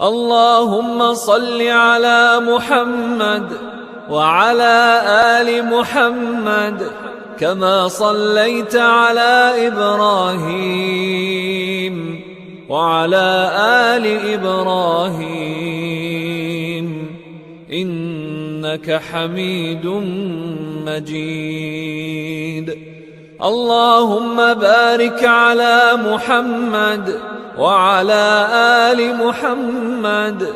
اللهم صل على محمد وعلى آل محمد كما صليت على إبراهيم وعلى آل إبراهيم إنك حميد مجيد. اللهم بارك على محمد وعلى آل محمد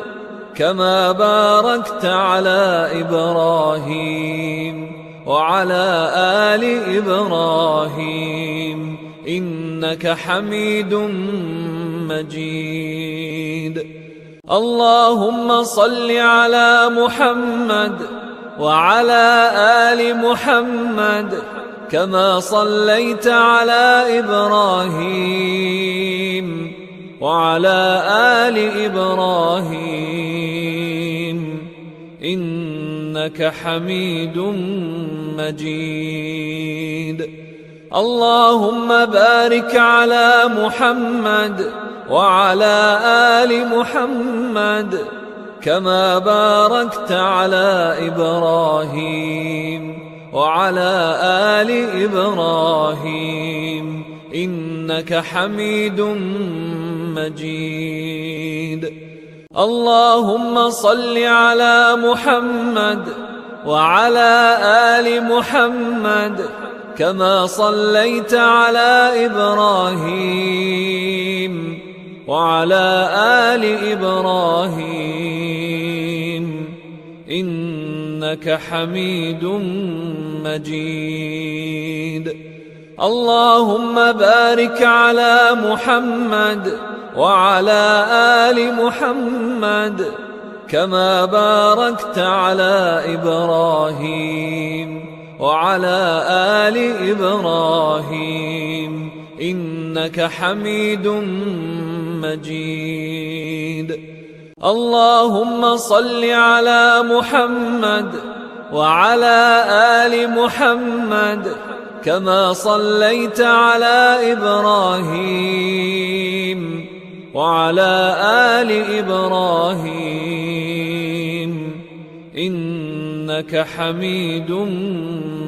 كما باركت على إبراهيم وعلى آل إبراهيم إنك حميد مجيد. اللهم صل على محمد وعلى آل محمد كما صليت على إبراهيم وعلى آل إبراهيم إنك حميد مجيد. اللهم بارك على محمد وعلى آل محمد كما باركت على إبراهيم وعلى آل إبراهيم إنك حميد مجيد. اللهم صل على محمد وعلى آل محمد كما صليت على إبراهيم وعلى آل إبراهيم إنك حميد مجيد. اللهم بارك على محمد وعلى آل محمد كما باركت على إبراهيم وعلى آل إبراهيم إنك حميد مجيد. اللهم صل على محمد وعلى آل محمد كما صليت على إبراهيم وعلى آل إبراهيم إنك حميد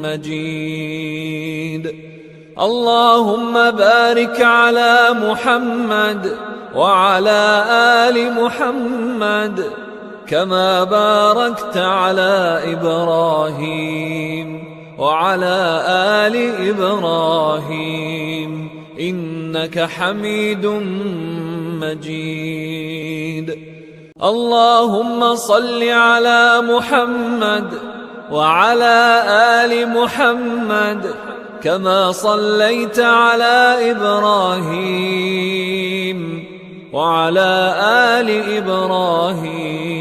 مجيد. اللهم بارك على محمد وعلى آل محمد كما باركت على إبراهيم وعلى آل إبراهيم إنك حميد مجيد. اللهم صل على محمد وعلى آل محمد كما صليت على إبراهيم وعلى آل إبراهيم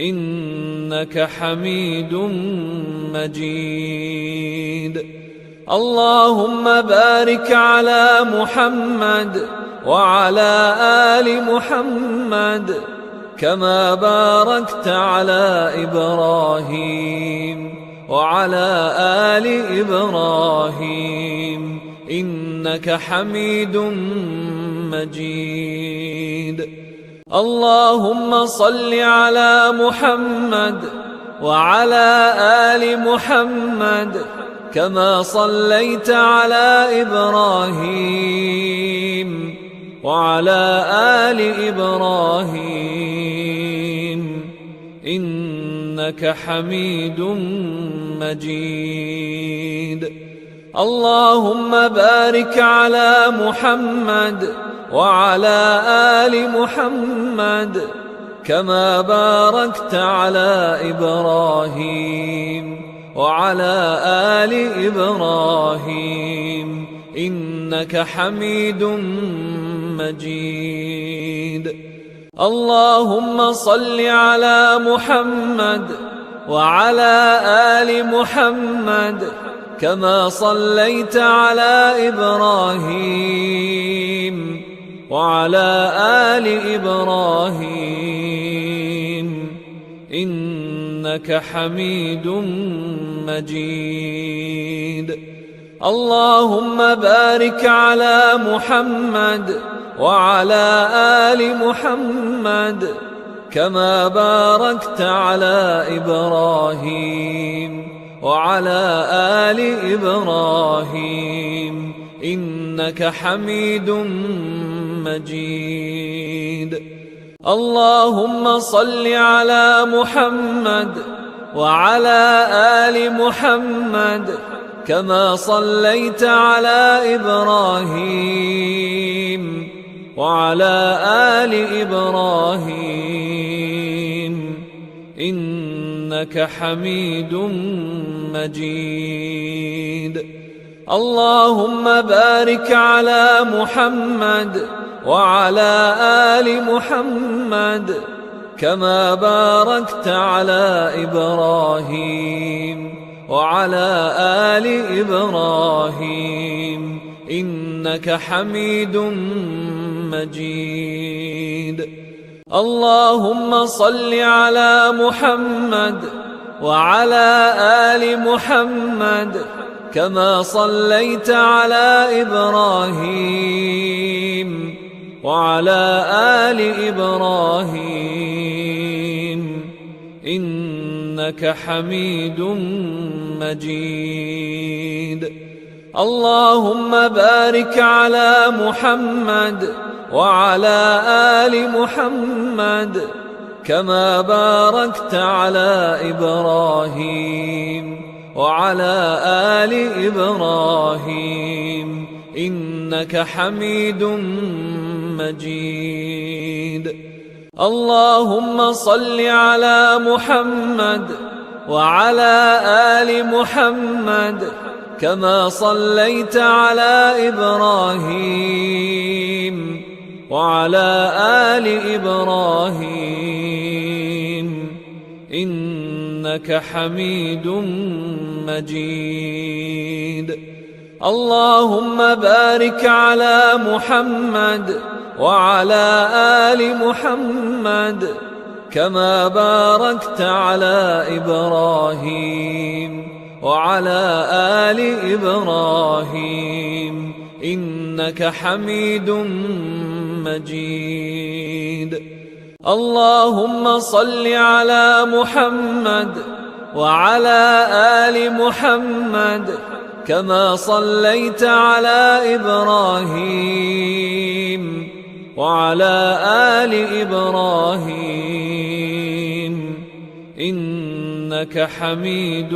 إنك حميد مجيد. اللهم بارك على محمد وعلى آل محمد كما باركت على إبراهيم وعلى آل إبراهيم إنك حميد مجيد. اللهم صل على محمد وعلى آل محمد كما صليت على إبراهيم وعلى آل إبراهيم إنك حميد مجيد. اللهم بارك على محمد وعلى آل محمد كما باركت على إبراهيم وعلى آل إبراهيم إنك حميد مجيد. اللهم صل على محمد وعلى آل محمد كما صليت على إبراهيم وعلى آل إبراهيم إنك حميد مجيد. اللهم بارك على محمد وعلى آل محمد كما باركت على إبراهيم وعلى آل إبراهيم إنك حميد مجيد. اللهم صل على محمد وعلى آل محمد كما صليت على إبراهيم وعلى آل إبراهيم إنك حميد مجيد. اللهم بارك على محمد وعلى آل محمد كما باركت على إبراهيم وعلى آل إبراهيم إنك حميد مجيد. اللهم صل على محمد وعلى آل محمد كما صليت على إبراهيم وعلى آل إبراهيم إنك حميد مجيد. اللهم بارك على محمد وعلى آل محمد كما باركت على إبراهيم وعلى آل إبراهيم إنك حميد مجيد. اللهم صل على محمد وعلى آل محمد كما صليت على إبراهيم وعلى آل إبراهيم إنك حميد مجيد. اللهم بارك على محمد وعلى آل محمد كما باركت على إبراهيم وعلى آل إبراهيم إنك حميد مجيد. اللهم صل على محمد وعلى آل محمد كما صليت على إبراهيم وعلى آل إبراهيم إنك حميد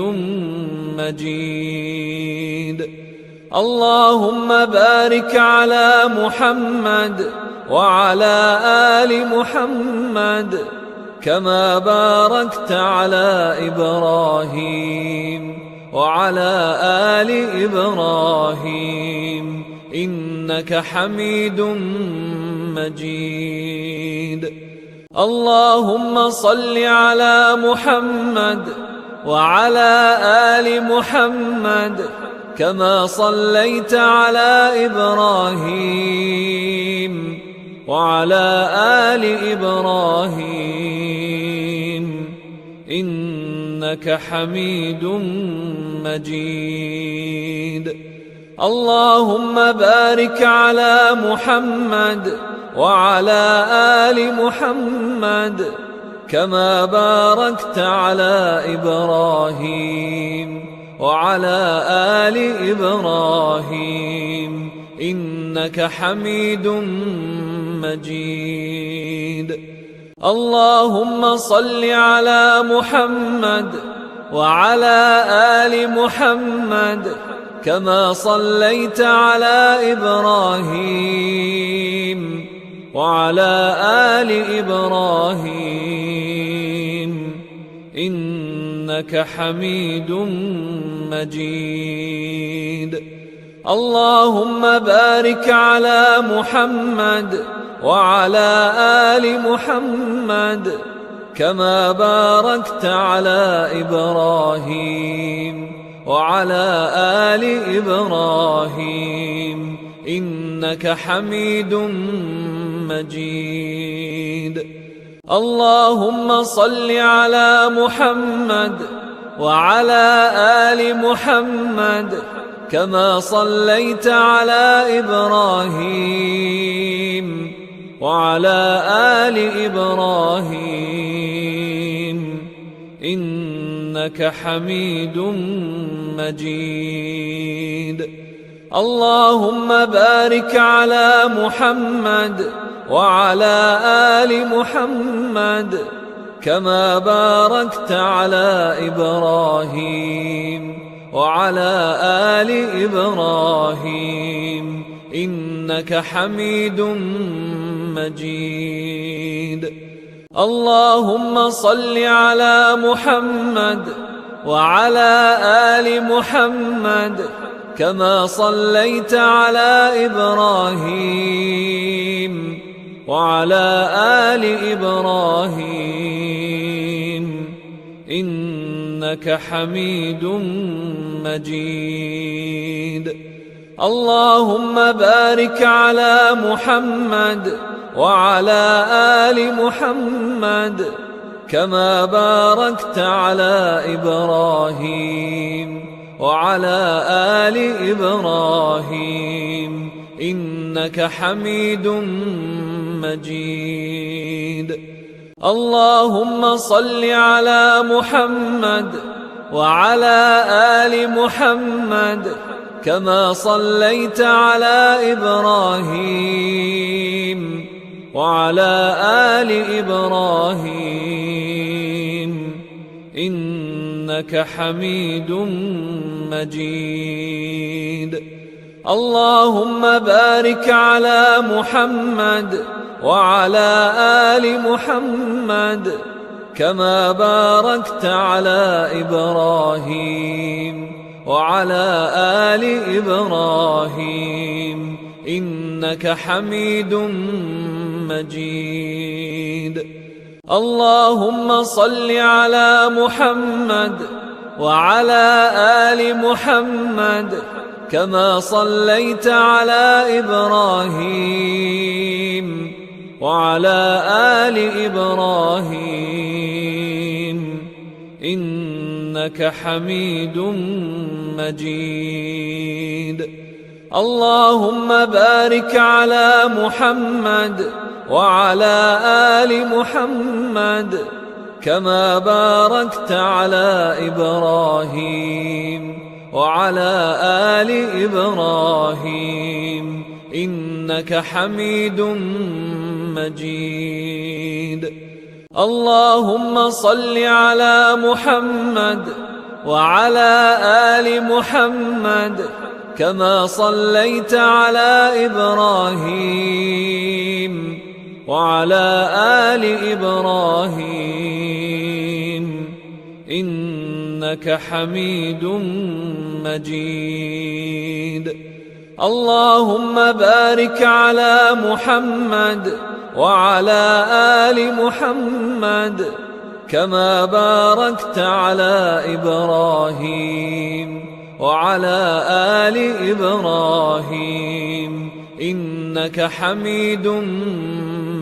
مجيد. اللهم بارك على محمد وعلى آل محمد كما باركت على إبراهيم وعلى آل إبراهيم إنك حميد مجيد. اللهم صل على محمد وعلى آل محمد كما صليت على إبراهيم وعلى آل إبراهيم إنك حميد مجيد. اللهم بارك على محمد وعلى آل محمد كما باركت على إبراهيم وعلى آل إبراهيم إنك حميد مجيد. اللهم صل على محمد وعلى آل محمد كما صليت على إبراهيم وعلى آل إبراهيم إنك حميد مجيد. اللهم بارك على محمد وعلى آل محمد كما باركت على إبراهيم وعلى آل إبراهيم إنك حميد مجيد. اللهم صل على محمد وعلى آل محمد كما صليت على إبراهيم وعلى آل إبراهيم إنك حميد مجيد. اللهم بارك على محمد وعلى آل محمد كما باركت على إبراهيم وعلى آل إبراهيم إنك حميد مجيد. اللهم صل على محمد وعلى آل محمد كما صليت على إبراهيم وعلى آل إبراهيم إنك حميد مجيد. اللهم بارك على محمد وعلى آل محمد كما باركت على إبراهيم وعلى آل إبراهيم إنك حميد مجيد. اللهم صل على محمد وعلى آل محمد كما صليت على إبراهيم وعلى آل إبراهيم إنك حميد مجيد. اللهم بارك على محمد وعلى آل محمد كما باركت على إبراهيم وعلى آل إبراهيم إنك حميد مجيد. اللهم صل على محمد وعلى آل محمد كما صليت على إبراهيم وعلى آل إبراهيم إنك حميد مجيد. اللهم بارك على محمد وعلى آل محمد كما باركت على إبراهيم وعلى آل إبراهيم إنك حميد مجيد. اللهم صل على محمد وعلى آل محمد كما صليت على إبراهيم وعلى آل إبراهيم إنك حميد مجيد. اللهم بارك على محمد وعلى آل محمد كما باركت على إبراهيم وعلى آل إبراهيم إنك حميد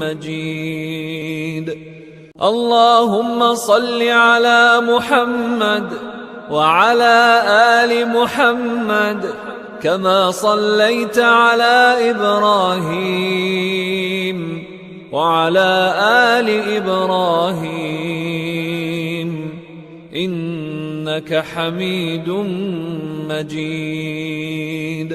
مجيد. اللهم صل على محمد وعلى آل محمد كما صليت على إبراهيم وعلى آل إبراهيم إنك حميد مجيد.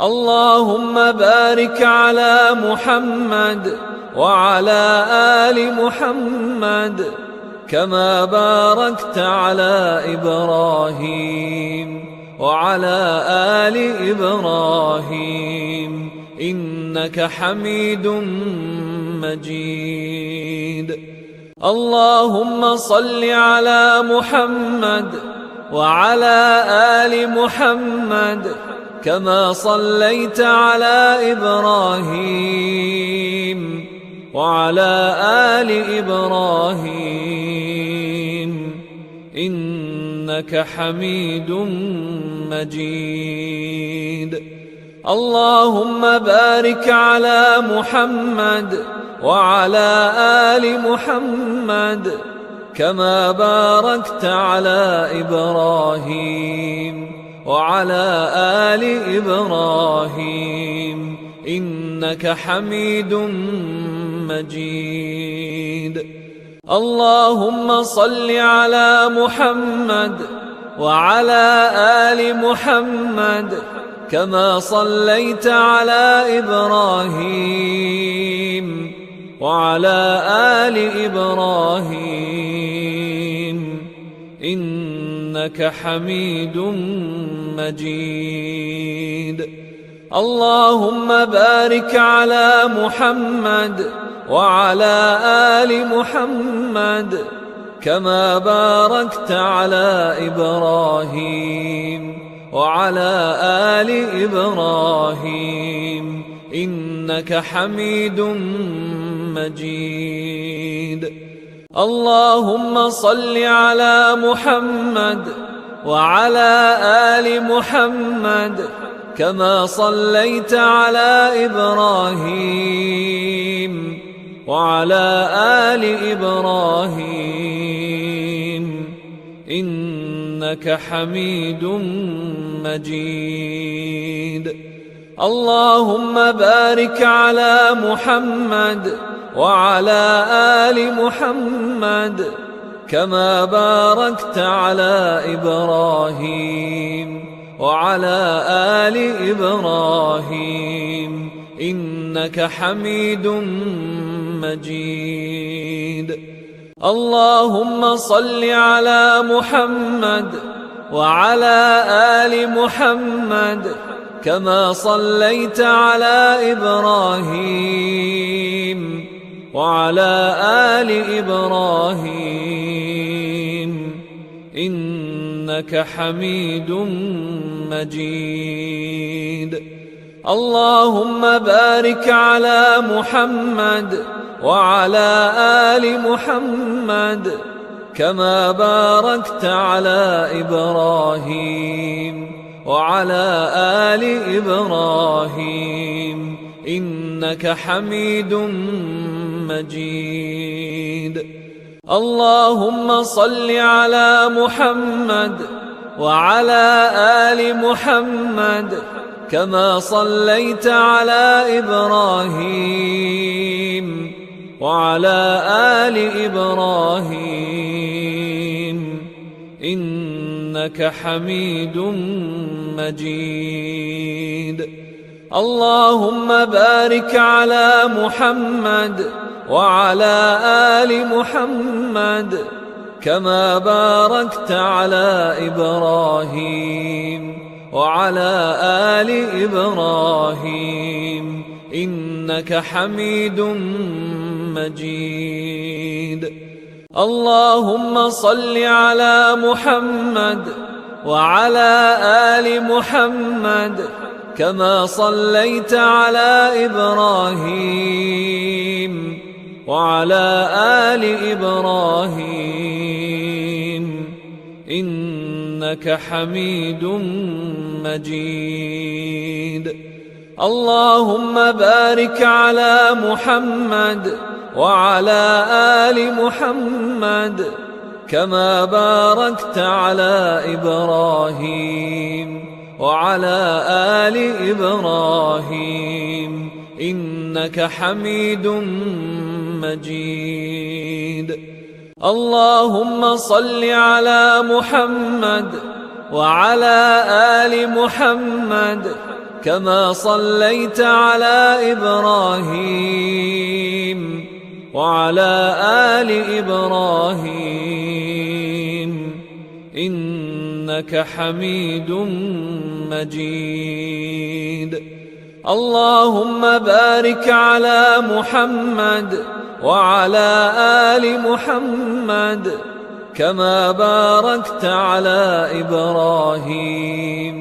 اللهم بارك على محمد وعلى آل محمد كما باركت على إبراهيم وعلى آل إبراهيم إنك حميد مجيد. اللهم صل على محمد وعلى آل محمد كما صليت على إبراهيم وعلى آل إبراهيم إنك حميد مجيد. اللهم بارك على محمد وعلى آل محمد كما باركت على إبراهيم وعلى آل إبراهيم إنك حميد مجيد. اللهم صل على محمد وعلى آل محمد كما صليت على إبراهيم وعلى آل إبراهيم إنك حميد مجيد. اللهم بارك على محمد وعلى آل محمد كما باركت على إبراهيم وعلى آل إبراهيم إنك حميد مجيد. اللهم صل على محمد وعلى آل محمد كما صليت على إبراهيم وعلى آل إبراهيم إنك حميد مجيد. اللهم بارك على محمد وعلى آل محمد كما باركت على إبراهيم وعلى آل إبراهيم إنك حميد مجيد. اللهم صل على محمد وعلى آل محمد كما صليت على إبراهيم وعلى آل إبراهيم إنك حميد مجيد. اللهم بارك على محمد وعلى آل محمد كما باركت على إبراهيم وعلى آل إبراهيم إنك حميد مجيد. اللهم صل على محمد وعلى آل محمد كما صليت على إبراهيم وعلى آل إبراهيم إنك حميد مجيد. اللهم بارك على محمد وعلى آل محمد كما باركت على إبراهيم وعلى آل إبراهيم إنك حميد مجيد. اللهم صل على محمد وعلى آل محمد كما صليت على إبراهيم وعلى آل إبراهيم إنك حميد مجيد. اللهم بارك على محمد وعلى آل محمد كما باركت على إبراهيم وعلى آل إبراهيم إنك حميد مجيد. اللهم صل على محمد وعلى آل محمد كما صليت على إبراهيم وعلى آل إبراهيم إنك حميد مجيد. اللهم بارك على محمد وعلى آل محمد كما باركت على إبراهيم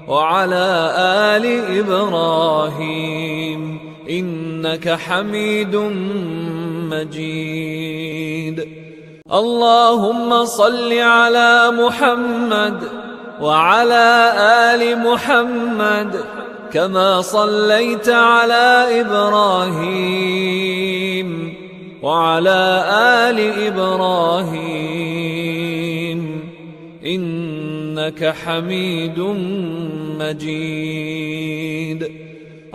وعلى آل إبراهيم إنك حميد مجيد. اللهم صل على محمد وعلى آل محمد كما صليت على إبراهيم وعلى آل إبراهيم إنك حميد مجيد.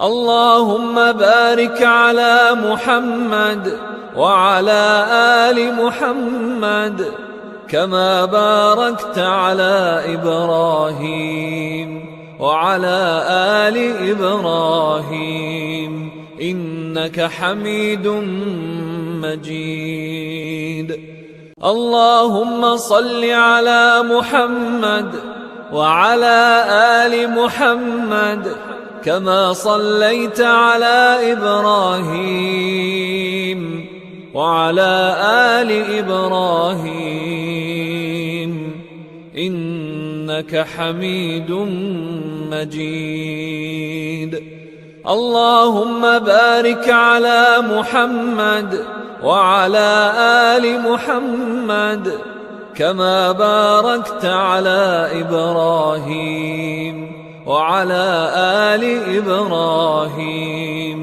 اللهم بارك على محمد وعلى آل محمد كما باركت على إبراهيم وعلى آل إبراهيم إنك حميد مجيد. اللهم صل على محمد وعلى آل محمد كما صليت على إبراهيم وعلى آل إبراهيم إنك حميد مجيد. اللهم بارك على محمد وعلى آل محمد كما باركت على إبراهيم وعلى آل إبراهيم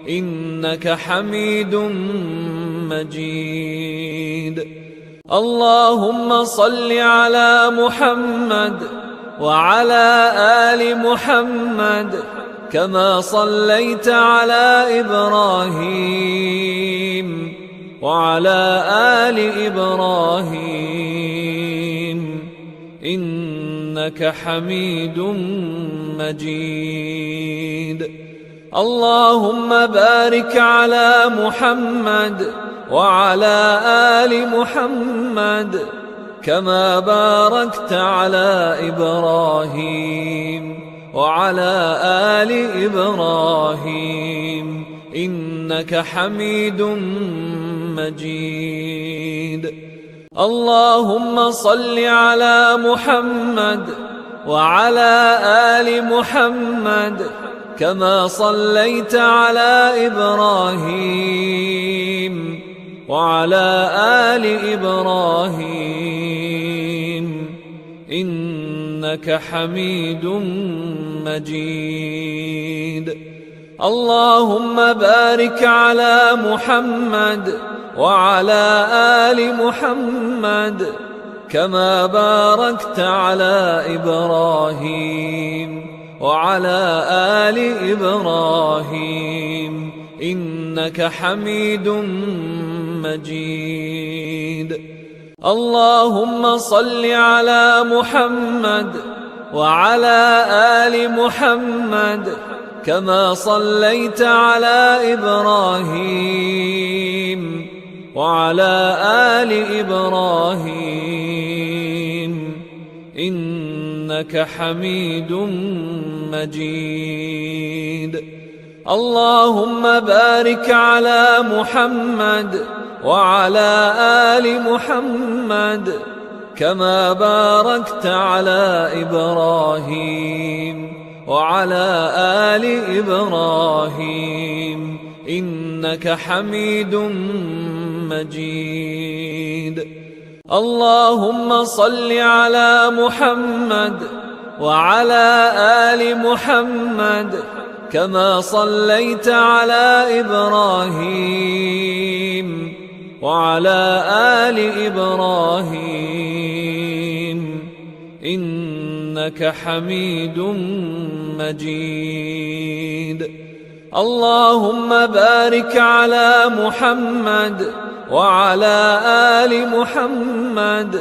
إنك حميد مجيد. اللهم صل على محمد وعلى آل محمد كما صليت على إبراهيم وعلى آل إبراهيم إنك حميد مجيد. اللهم بارك على محمد وعلى آل محمد كما باركت على إبراهيم وعلى آل إبراهيم إنك حميد مجيد. اللهم صل على محمد وعلى آل محمد كما صليت على إبراهيم وعلى آل إبراهيم إنك حميد مجيد. اللهم بارك على محمد وعلى آل محمد كما باركت على إبراهيم وعلى آل إبراهيم إنك حميد مجيد. اللهم صل على محمد وعلى آل محمد كما صليت على إبراهيم وعلى آل إبراهيم إنك حميد مجيد. اللهم بارك على محمد وعلى آل محمد كما باركت على إبراهيم وعلى آل إبراهيم إنك حميد مجيد. اللهم صل على محمد وعلى آل محمد كما صليت على إبراهيم وعلى آل إبراهيم إنك حميد مجيد. اللهم بارك على محمد وعلى آل محمد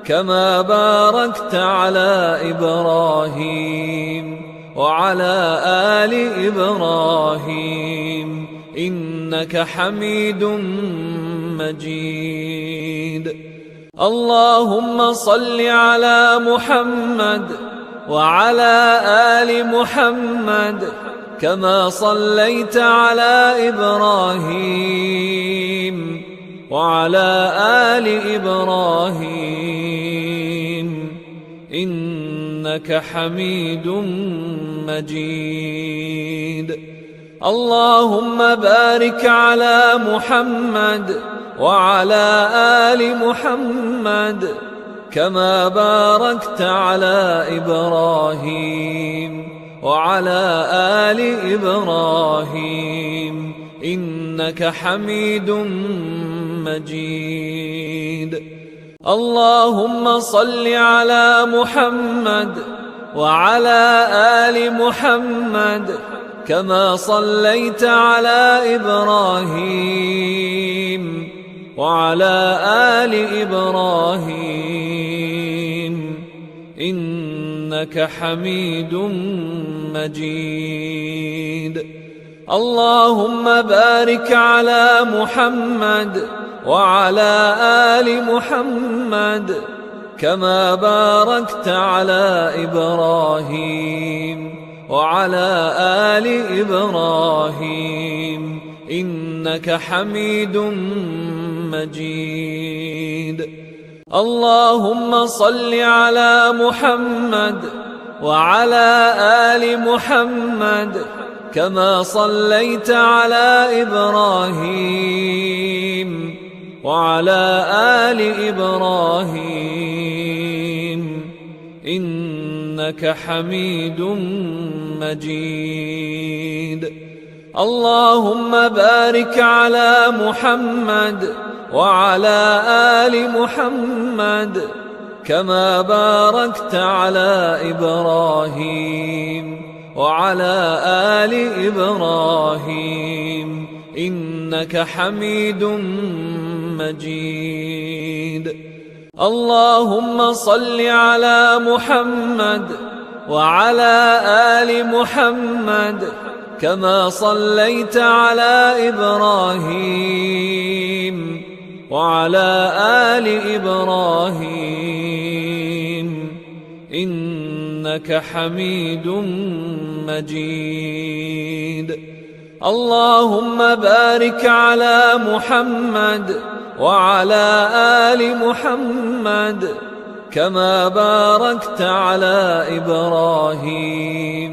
كما باركت على إبراهيم وعلى آل إبراهيم إنك حميد مجيد. اللهم صل على محمد وعلى آل محمد كما صليت على إبراهيم وعلى آل إبراهيم إنك حميد مجيد. اللهم بارك على محمد وعلى آل محمد كما باركت على إبراهيم وعلى آل إبراهيم إنك حميد مجيد. اللهم صل على محمد وعلى آل محمد كما صليت على إبراهيم وعلى آل إبراهيم إنك حميد مجيد. اللهم بارك على محمد وعلى آل محمد كما باركت على إبراهيم وعلى آل إبراهيم إنك حميد مجيد. اللهم صل على محمد وعلى آل محمد كما صليت على إبراهيم وعلى آل إبراهيم إنك حميد مجيد. اللهم بارك على محمد وعلى آل محمد كما باركت على إبراهيم وعلى آل إبراهيم إنك حميد مجيد. اللهم صل على محمد وعلى آل محمد كما صليت على إبراهيم وعلى آل إبراهيم إنك حميد مجيد. اللهم بارك على محمد وعلى آل محمد كما باركت على إبراهيم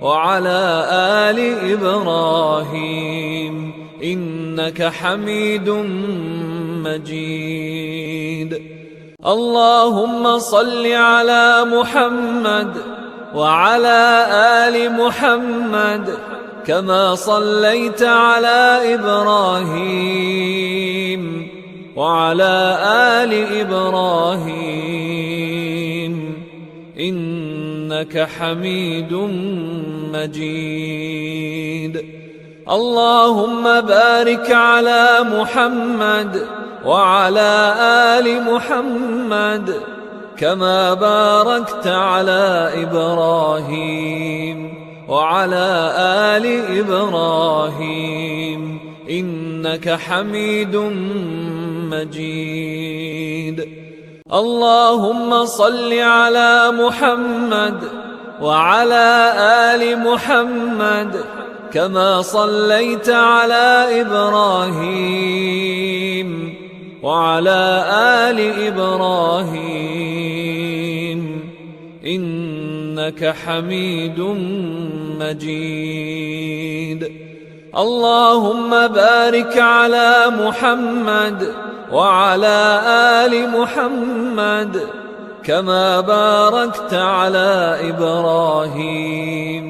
وعلى آل إبراهيم إنك حميد مجيد. اللهم صل على محمد وعلى آل محمد كما صليت على إبراهيم وعلى آل إبراهيم إنك حميد مجيد. اللهم بارك على محمد وعلى آل محمد كما باركت على إبراهيم وعلى آل إبراهيم إنك حميد مجيد. اللهم صل على محمد وعلى آل محمد كما صليت على إبراهيم وعلى آل إبراهيم إنك حميد مجيد. اللهم بارك على محمد وعلى آل محمد كما باركت على إبراهيم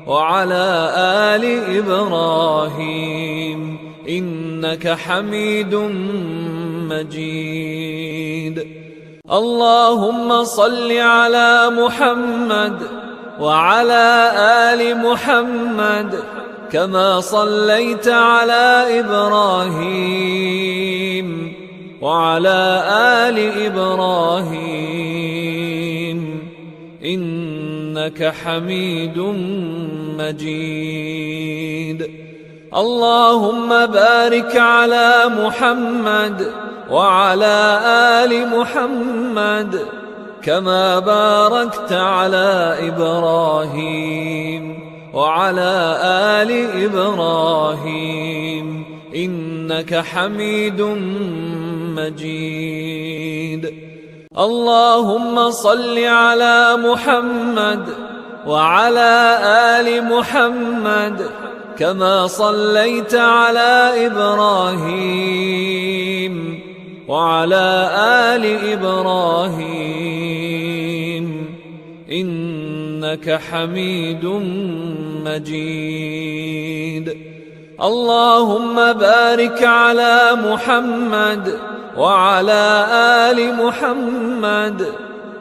وعلى آل إبراهيم إنك حميد مجيد. اللهم صل على محمد وعلى آل محمد كما صليت على إبراهيم وعلى آل إبراهيم إنك حميد مجيد. اللهم بارك على محمد وعلى آل محمد كما باركت على إبراهيم وعلى آل إبراهيم إنك حميد مجيد. اللهم صل على محمد وعلى آل محمد كما صليت على إبراهيم وعلى آل إبراهيم إنك حميد مجيد. اللهم بارك على محمد وعلى آل محمد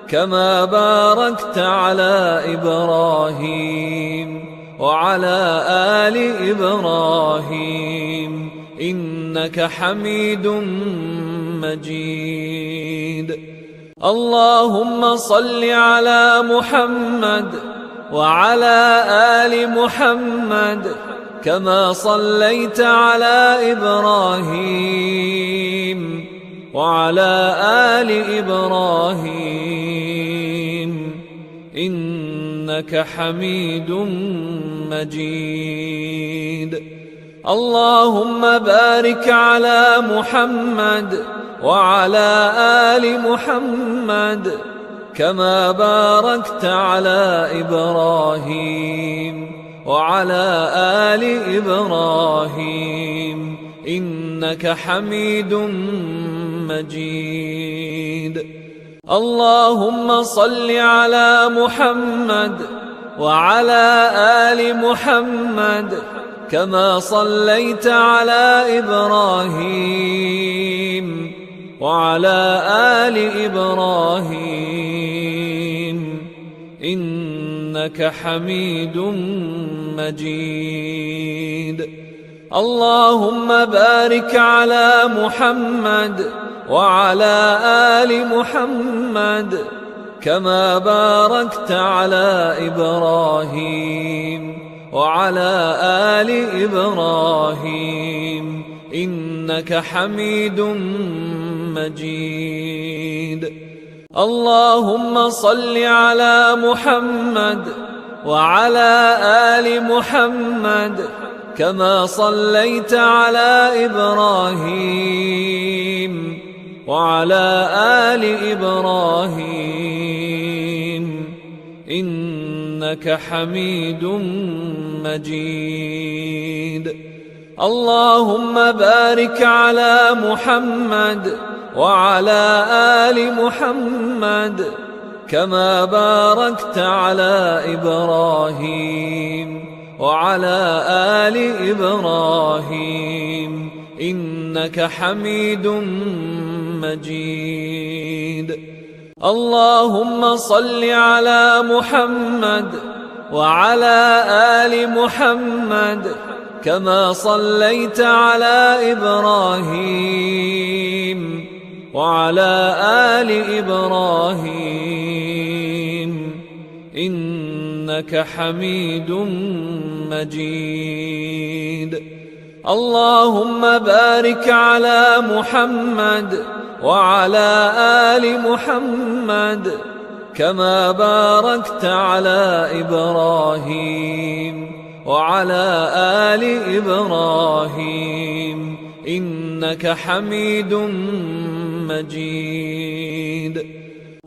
كما باركت على إبراهيم وعلى آل إبراهيم إنك حميد مجيد. اللهم صل على محمد وعلى آل محمد كما صليت على إبراهيم وعلى آل إبراهيم إنك حميد مجيد. اللهم بارك على محمد وعلى آل محمد كما باركت على إبراهيم وعلى آل إبراهيم إنك حميد مجيد. اللهم صل على محمد وعلى آل محمد كما صليت على إبراهيم وعلى آل إبراهيم إنك حميد مجيد. اللهم بارك على محمد وعلى آل محمد كما باركت على إبراهيم وعلى آل إبراهيم إنك حميد مجيد. اللهم صل على محمد وعلى آل محمد كما صليت على إبراهيم وعلى آل إبراهيم إنك حميد مجيد. اللهم بارك على محمد وعلى آل محمد كما باركت على إبراهيم وعلى آل إبراهيم إنك حميد مجيد. اللهم صل على محمد وعلى آل محمد كما صليت على إبراهيم وعلى آل إبراهيم إنك حميد مجيد. اللهم بارك على محمد وعلى آل محمد كما باركت على إبراهيم وعلى آل إبراهيم إنك حميد مجيد.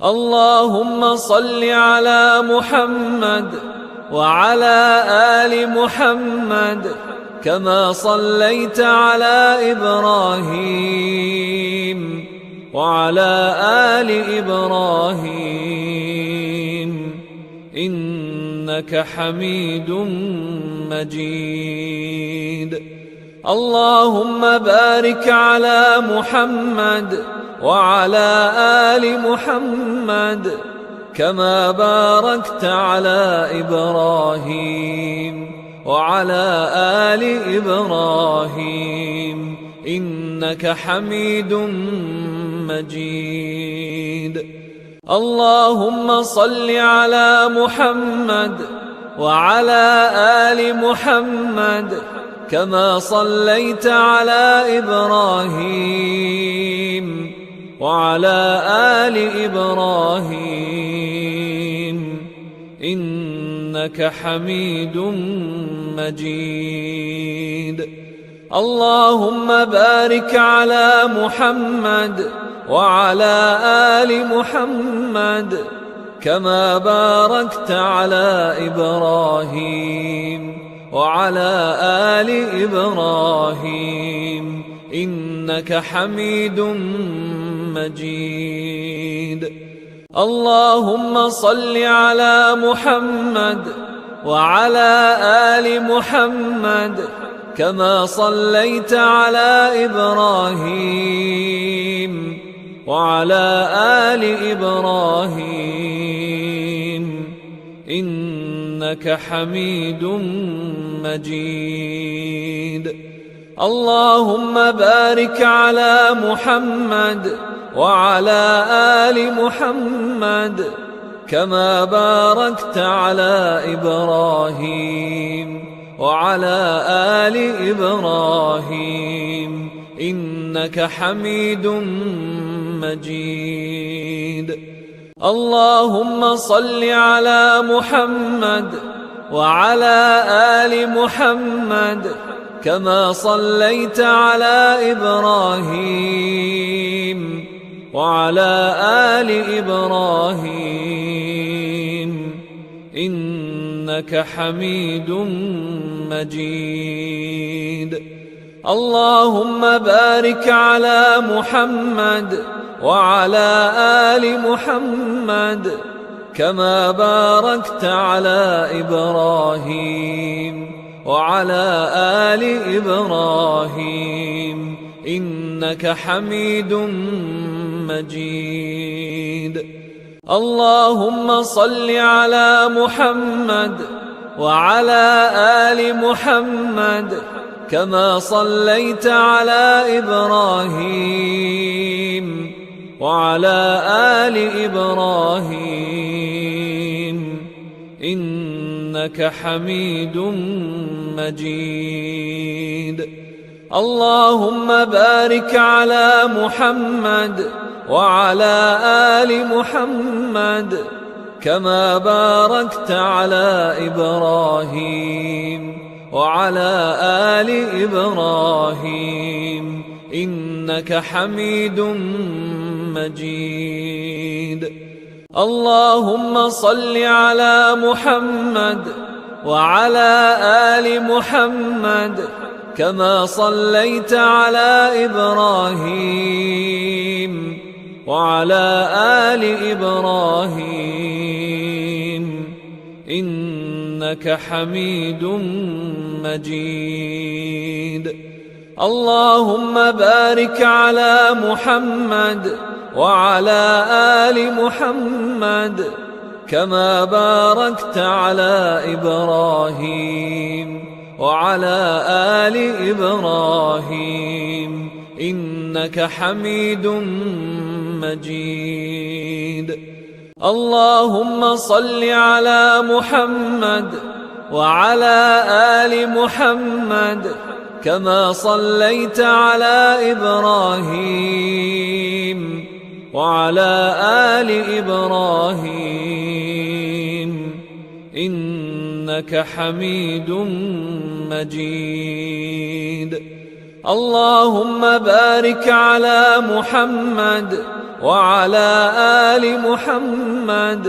اللهم صل على محمد وعلى آل محمد كما صليت على إبراهيم وعلى آل إبراهيم إنك حميد مجيد. اللهم بارك على محمد وعلى آل محمد كما باركت على إبراهيم وعلى آل إبراهيم إنك حميد مجيد. اللهم صل على محمد وعلى آل محمد كما صليت على إبراهيم وعلى آل إبراهيم إنك حميد مجيد. اللهم بارك على محمد وعلى آل محمد كما باركت على إبراهيم وعلى آل إبراهيم إنك حميد مجيد. اللهم صل على محمد وعلى آل محمد كما صليت على إبراهيم وعلى آل إبراهيم إنك حميد مجيد. اللهم بارك على محمد وعلى آل محمد كما باركت على إبراهيم وعلى آل إبراهيم إنك حميد مجيد. اللهم صل على محمد وعلى آل محمد كما صليت على إبراهيم وعلى آل إبراهيم إنك حميد مجيد. اللهم بارك على محمد وعلى آل محمد كما باركت على إبراهيم وعلى آل إبراهيم إنك حميد مجيد. اللهم صل على محمد وعلى آل محمد كما صليت على إبراهيم وعلى آل إبراهيم إنك حميد مجيد. اللهم بارك على محمد وعلى آل محمد كما باركت على إبراهيم وعلى آل إبراهيم إنك حميد مجيد. اللهم صل على محمد وعلى آل محمد كما صليت على إبراهيم وعلى آل إبراهيم إنك حميد مجيد. اللهم بارك على محمد وعلى آل محمد كما باركت على إبراهيم وعلى آل إبراهيم إنك حميد مجيد. اللهم صل على محمد وعلى آل محمد كما صليت على إبراهيم وعلى آل إبراهيم إنك حميد مجيد. اللهم بارك على محمد وعلى آل محمد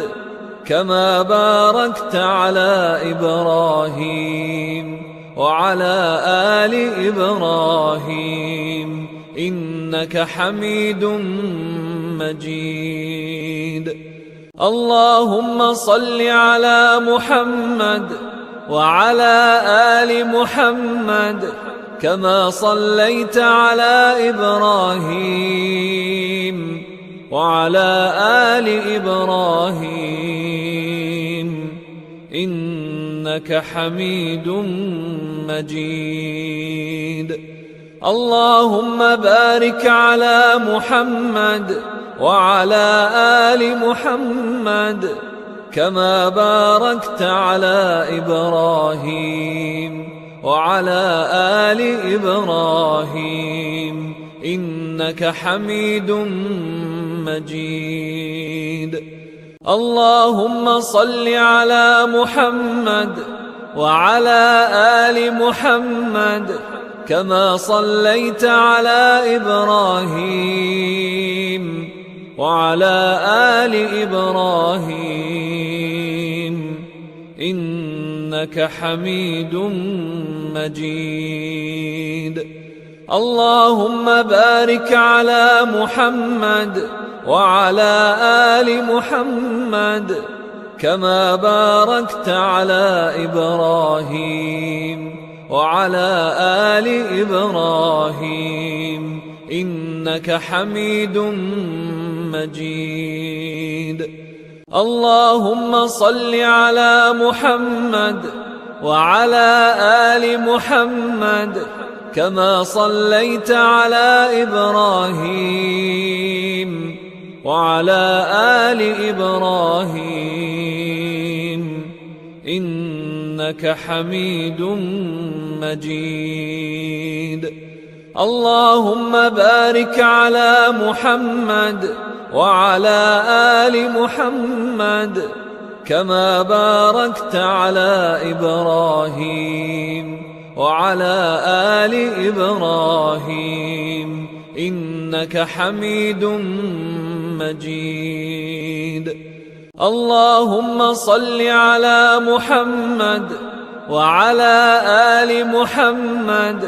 كما باركت على إبراهيم وعلى آل إبراهيم إنك حميد مجيد. اللهم صل على محمد وعلى آل محمد كما صليت على إبراهيم وعلى آل إبراهيم إنك حميد مجيد. اللهم بارك على محمد وعلى آل محمد كما باركت على إبراهيم وعلى آل إبراهيم إنك حميد مجيد. اللهم صل على محمد وعلى آل محمد كما صليت على إبراهيم وعلى آل إبراهيم إنك حميد مجيد. اللهم بارك على محمد وعلى آل محمد كما باركت على إبراهيم وعلى آل إبراهيم إنك حميد مجيد. اللهم صل على محمد وعلى آل محمد كما صليت على إبراهيم وعلى آل إبراهيم إنك حميد مجيد. اللهم بارك على محمد وعلى آل محمد كما باركت على إبراهيم وعلى آل إبراهيم إنك حميد مجيد. اللهم صل على محمد وعلى آل محمد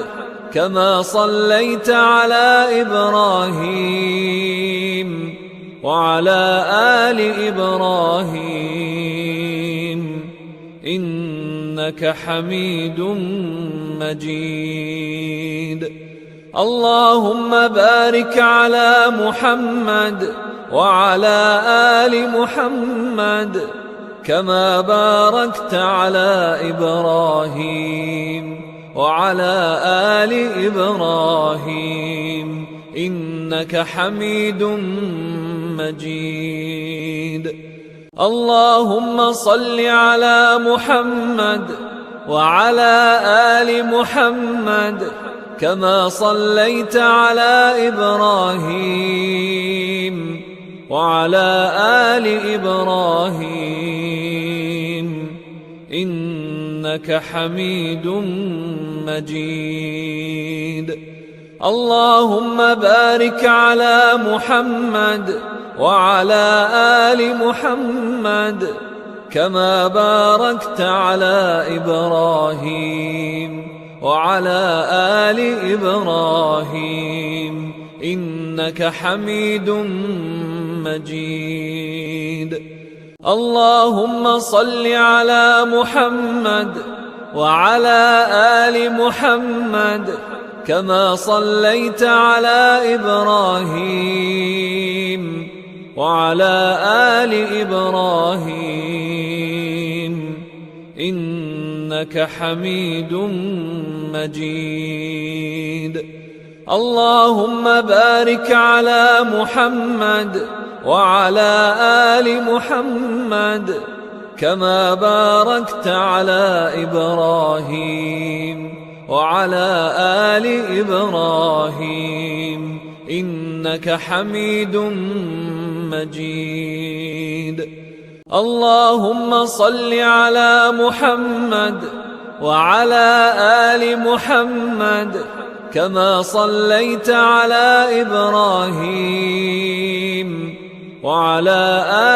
كما صليت على إبراهيم وعلى آل إبراهيم إنك حميد مجيد. اللهم بارك على محمد وعلى آل محمد كما باركت على إبراهيم وعلى آل إبراهيم إنك حميد مجيد. اللهم صل على محمد وعلى آل محمد كما صليت على إبراهيم وعلى آل إبراهيم إنك حميد مجيد. اللهم بارك على محمد وعلى آل محمد كما باركت على إبراهيم وعلى آل إبراهيم إنك حميد مجيد. اللهم صل على محمد وعلى آل محمد كما صليت على إبراهيم وعلى آل إبراهيم إنك حميد مجيد. اللهم بارك على محمد وعلى آل محمد كما باركت على إبراهيم وعلى آل إبراهيم إنك حميد مجيد. اللهم صل على محمد وعلى آل محمد كما صليت على إبراهيم وعلى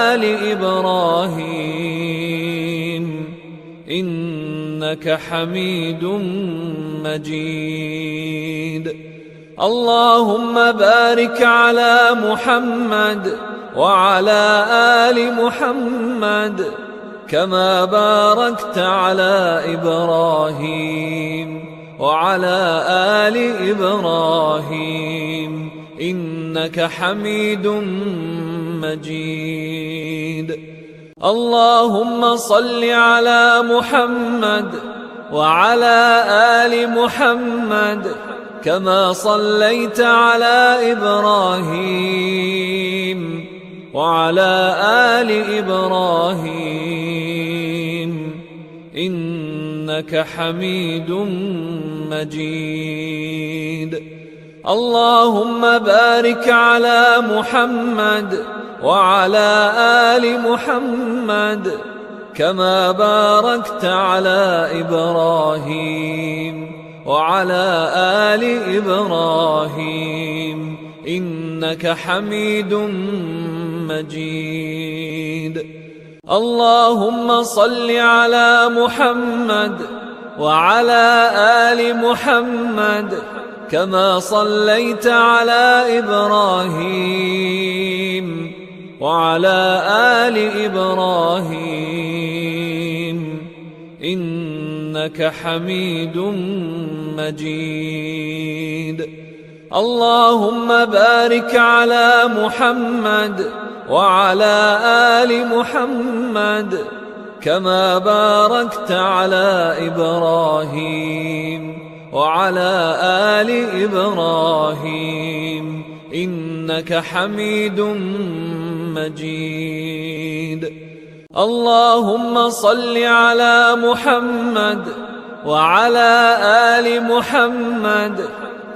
آل إبراهيم إنك حميد مجيد. اللهم بارك على محمد وعلى آل محمد كما باركت على إبراهيم وعلى آل إبراهيم إنك حميد مجيد. اللهم صل على محمد وعلى آل محمد كما صليت على إبراهيم وعلى آل إبراهيم إنك حميد مجيد. اللهم بارك على محمد وعلى آل محمد كما باركت على إبراهيم وعلى آل إبراهيم إنك حميد مجيد. اللهم صل على محمد وعلى آل محمد كما صليت على إبراهيم وعلى آل إبراهيم إنك حميد مجيد. اللهم بارك على محمد وعلى آل محمد كما باركت على إبراهيم وعلى آل إبراهيم إنك حميد مجيد. اللهم صل على محمد وعلى آل محمد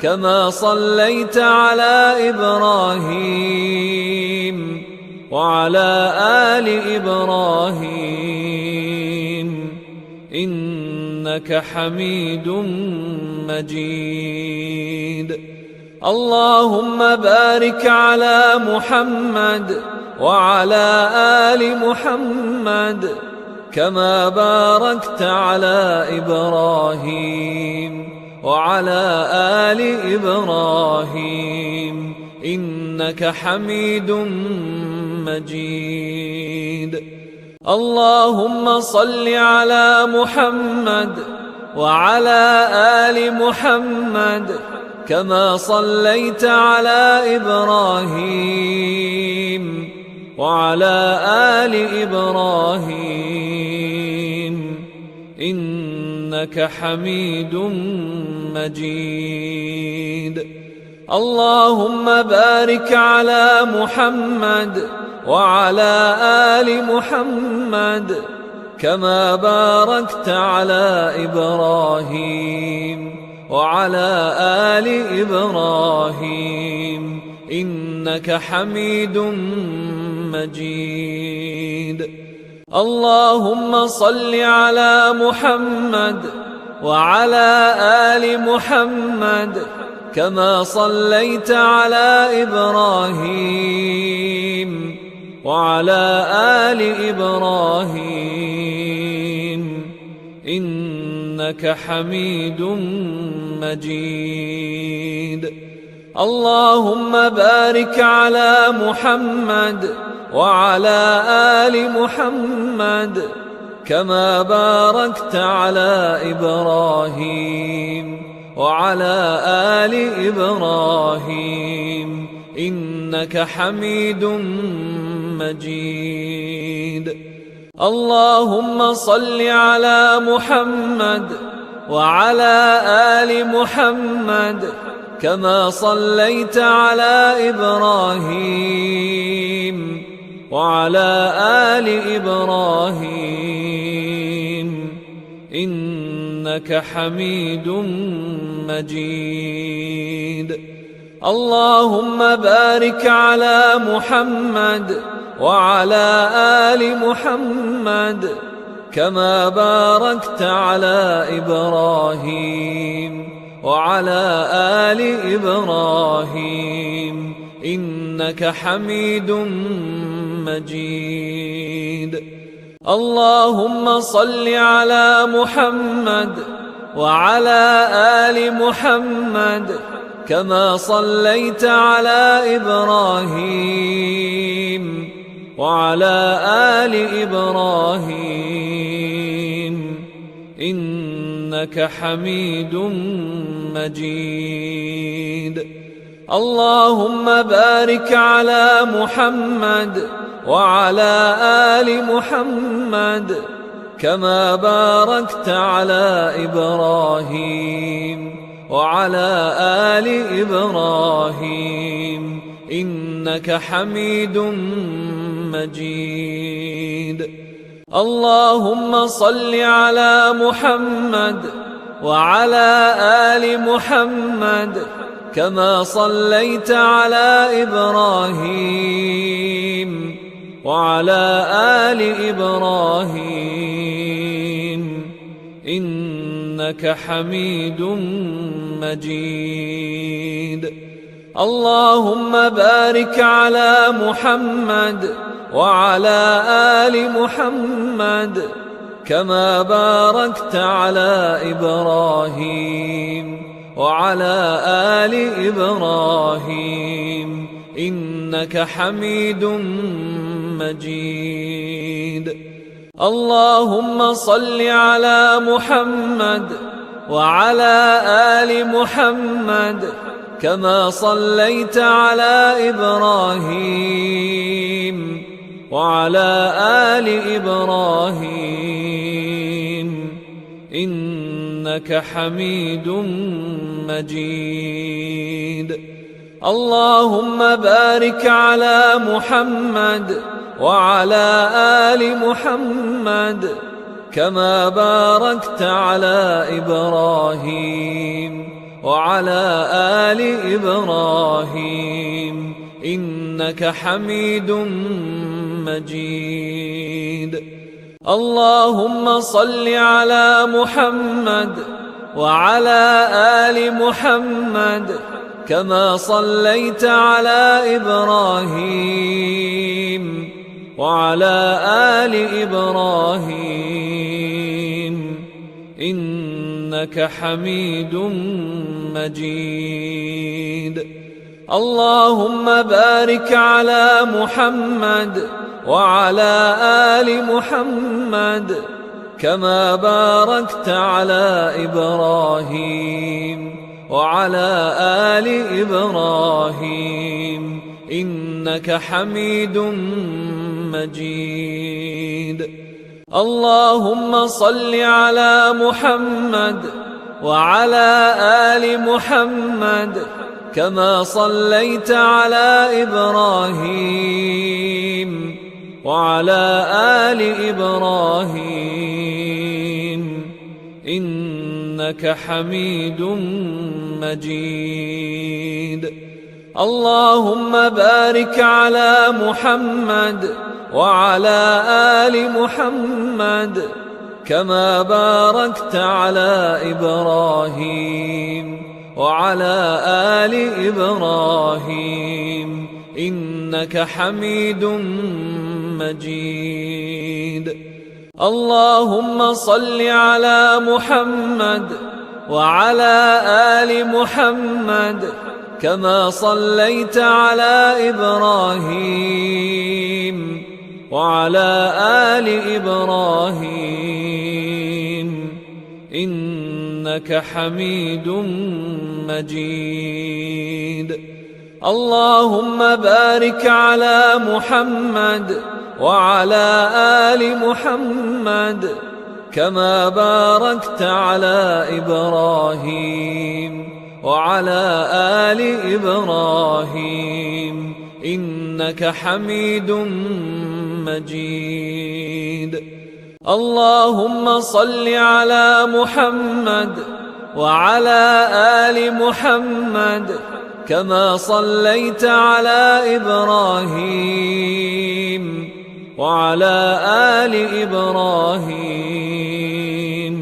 كما صليت على إبراهيم وعلى آل إبراهيم إنك حميد مجيد. اللهم بارك على محمد وعلى آل محمد كما باركت على إبراهيم وعلى آل إبراهيم إنك حميد مجيد. اللهم صل على محمد وعلى آل محمد كما صليت على إبراهيم وعلى آل إبراهيم إنك حميد مجيد. اللهم بارك على محمد وعلى آل محمد كما باركت على إبراهيم وعلى آل إبراهيم إنك حميد مجيد. اللهم صل على محمد وعلى آل محمد كما صليت على إبراهيم وعلى آل إبراهيم إنك حميد مجيد. اللهم بارك على محمد وعلى آل محمد كما باركت على إبراهيم وعلى آل إبراهيم إنك حميد مجيد. اللهم صل على محمد وعلى آل محمد كما صليت على إبراهيم وعلى آل إبراهيم إنك حميد مجيد. اللهم بارك على محمد وعلى آل محمد كما باركت على إبراهيم وعلى آل إبراهيم إنك حميد مجيد. اللهم صل على محمد وعلى آل محمد كما صليت على إبراهيم وعلى آل إبراهيم إنك حميد مجيد. اللهم بارك على محمد وعلى آل محمد كما باركت على إبراهيم وعلى آل إبراهيم إنك حميد مجيد. اللهم صل على محمد وعلى آل محمد كما صليت على إبراهيم وعلى آل إبراهيم إنك حميد مجيد. اللهم بارك على محمد وعلى آل محمد كما باركت على إبراهيم وعلى آل إبراهيم إنك حميد مجيد. اللهم صل على محمد وعلى آل محمد كما صليت على إبراهيم وعلى آل إبراهيم إنك حميد مجيد. اللهم بارك على محمد وعلى آل محمد كما باركت على إبراهيم وعلى آل إبراهيم إنك حميد مجيد. اللهم صل على محمد وعلى آل محمد كما صليت على إبراهيم وعلى آل إبراهيم إنك حميد مجيد. اللهم بارك على محمد وعلى آل محمد كما باركت على إبراهيم وعلى آل إبراهيم إنك حميد مجيد. اللهم صل على محمد وعلى آل محمد كما صليت على إبراهيم وعلى آل إبراهيم إنك حميد مجيد. اللهم بارك على محمد وعلى آل محمد كما باركت على إبراهيم وعلى آل إبراهيم إنك حميد مجيد. اللهم صل على محمد وعلى آل محمد كما صليت على إبراهيم وعلى آل إبراهيم إنك حميد مجيد. اللهم بارك على محمد وعلى آل محمد كما باركت على إبراهيم وعلى آل إبراهيم إنك حميد مجيد. اللهم صل على محمد وعلى آل محمد كما صليت على إبراهيم وعلى آل إبراهيم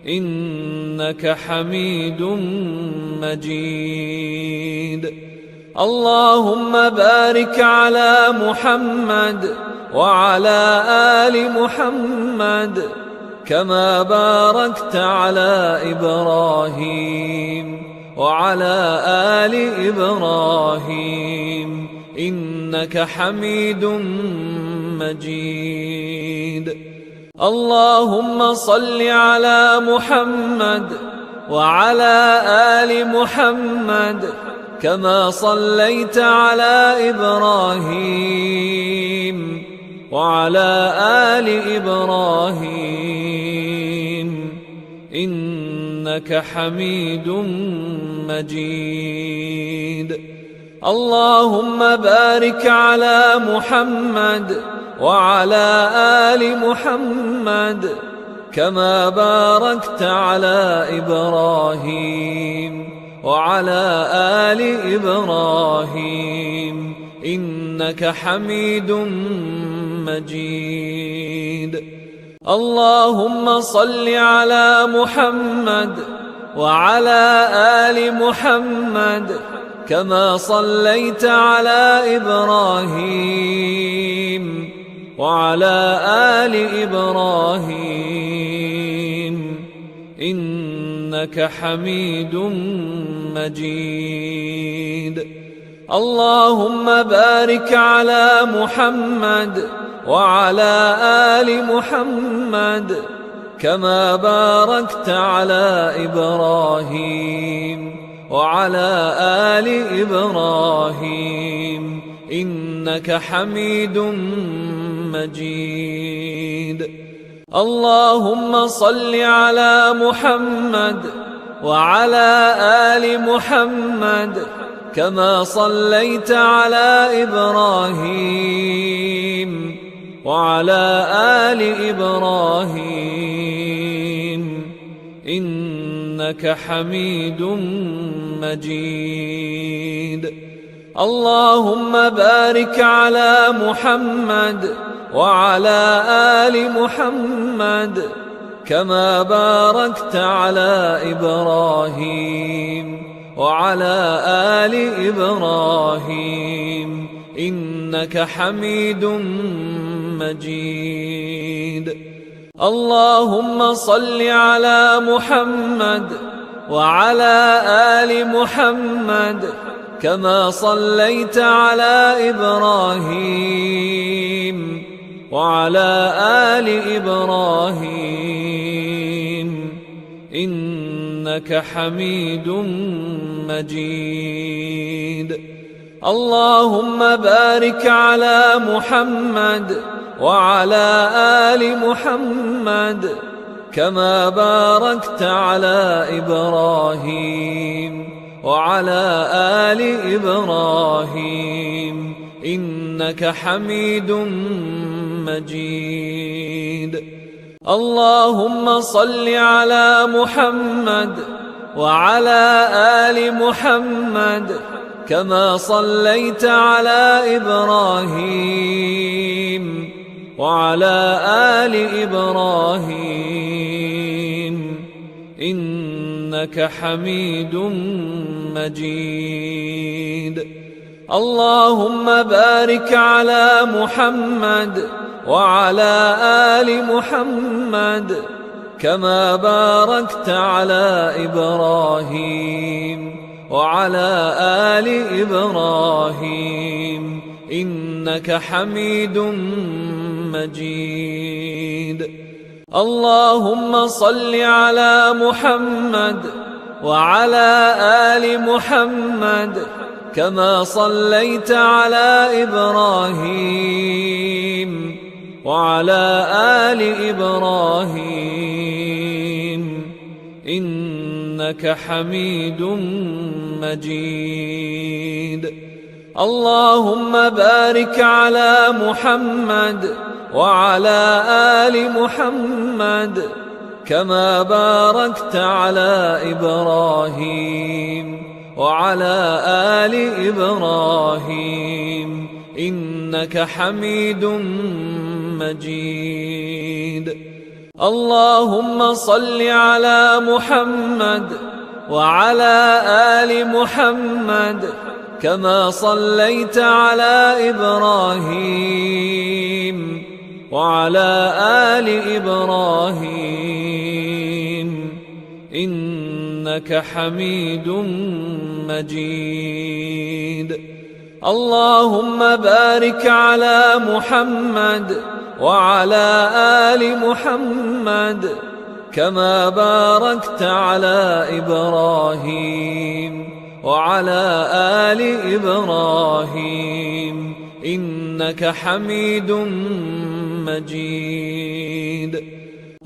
إنك حميد مجيد. اللهم بارك على محمد وعلى آل محمد كما باركت على إبراهيم وعلى آل إبراهيم إنك حميد مجيد. اللهم صل على محمد وعلى آل محمد كما صليت على إبراهيم وعلى آل إبراهيم إنك حميد مجيد. اللهم بارك على محمد وعلى آل محمد كما باركت على إبراهيم وعلى آل إبراهيم إنك حميد مجيد. اللهم صل على محمد وعلى آل محمد كما صليت على إبراهيم وعلى آل إبراهيم إنك حميد مجيد. اللهم بارك على محمد وعلى آل محمد كما باركت على إبراهيم وعلى آل إبراهيم إنك حميد مجيد. اللهم صل على محمد وعلى آل محمد كما صليت على إبراهيم وعلى آل إبراهيم إنك حميد مجيد. اللهم بارك على محمد وعلى آل محمد كما باركت على إبراهيم وعلى آل إبراهيم إنك حميد مجيد. اللهم صل على محمد وعلى آل محمد كما صليت على إبراهيم وعلى آل إبراهيم إنك حميد مجيد. اللهم بارك على محمد وعلى آل محمد كما باركت على إبراهيم وعلى آل إبراهيم إنك حميد مجيد. اللهم صل على محمد وعلى آل محمد كما صليت على إبراهيم وعلى آل إبراهيم إنك حميد مجيد. اللهم بارك على محمد وعلى آل محمد كما باركت على إبراهيم وعلى آل إبراهيم إنك حميد مجيد. اللهم صل على محمد وعلى آل محمد كما صليت على إبراهيم وعلى آل إبراهيم إنك حميد مجيد. اللهم بارك على محمد وعلى آل محمد كما باركت على إبراهيم وعلى آل إبراهيم إنك حميد مجيد. اللهم صل على محمد وعلى آل محمد كما صليت على إبراهيم وعلى آل إبراهيم إنك حميد مجيد. اللهم بارك على محمد وعلى آل محمد كما باركت على إبراهيم وعلى آل إبراهيم إنك حميد مجيد.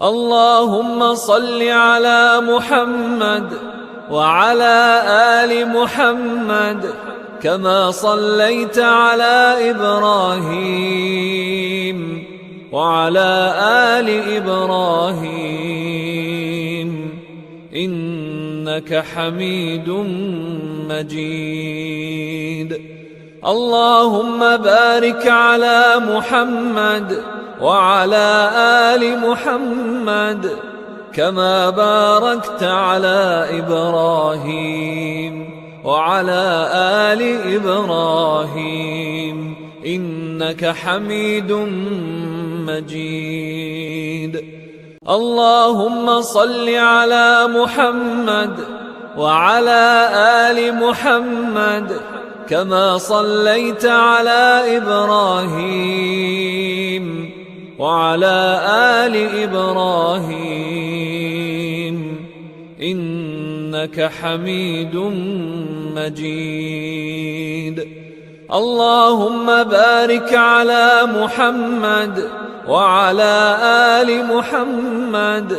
اللهم صل على محمد وعلى آل محمد كما صليت على إبراهيم وعلى آل إبراهيم إنك حميد مجيد. اللهم بارك على محمد وعلى آل محمد كما باركت على إبراهيم وعلى آل إبراهيم إنك حميد مجيد. اللهم صل على محمد وعلى آل محمد كما صليت على إبراهيم وعلى آل إبراهيم إنك إنك حميد مجيد. اللهم بارك على محمد وعلى آل محمد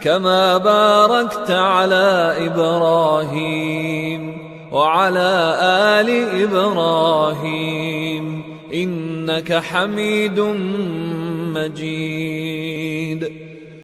كما باركت على إبراهيم وعلى آل إبراهيم إنك حميد مجيد.